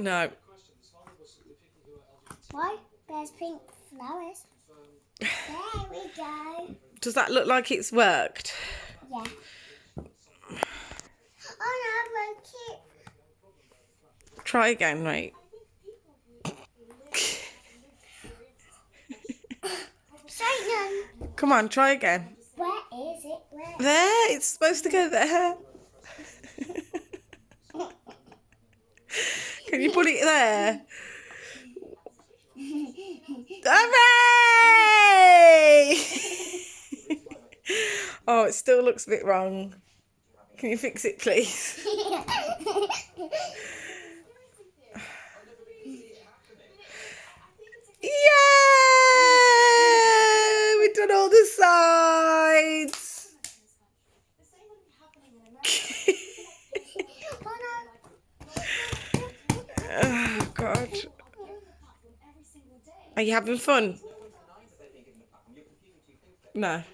No. Why? There's pink flowers. There we go. Does that look like it's worked? Yeah. Oh no, broke it. Try again, mate. Satan. Come on, try again. Where is it? Where? There, it's supposed to go there. Can you put it there? Hooray! Oh, it still looks a bit wrong. Can you fix it, please? Yeah! We've done all the sides. Oh, God. Are you having fun? No.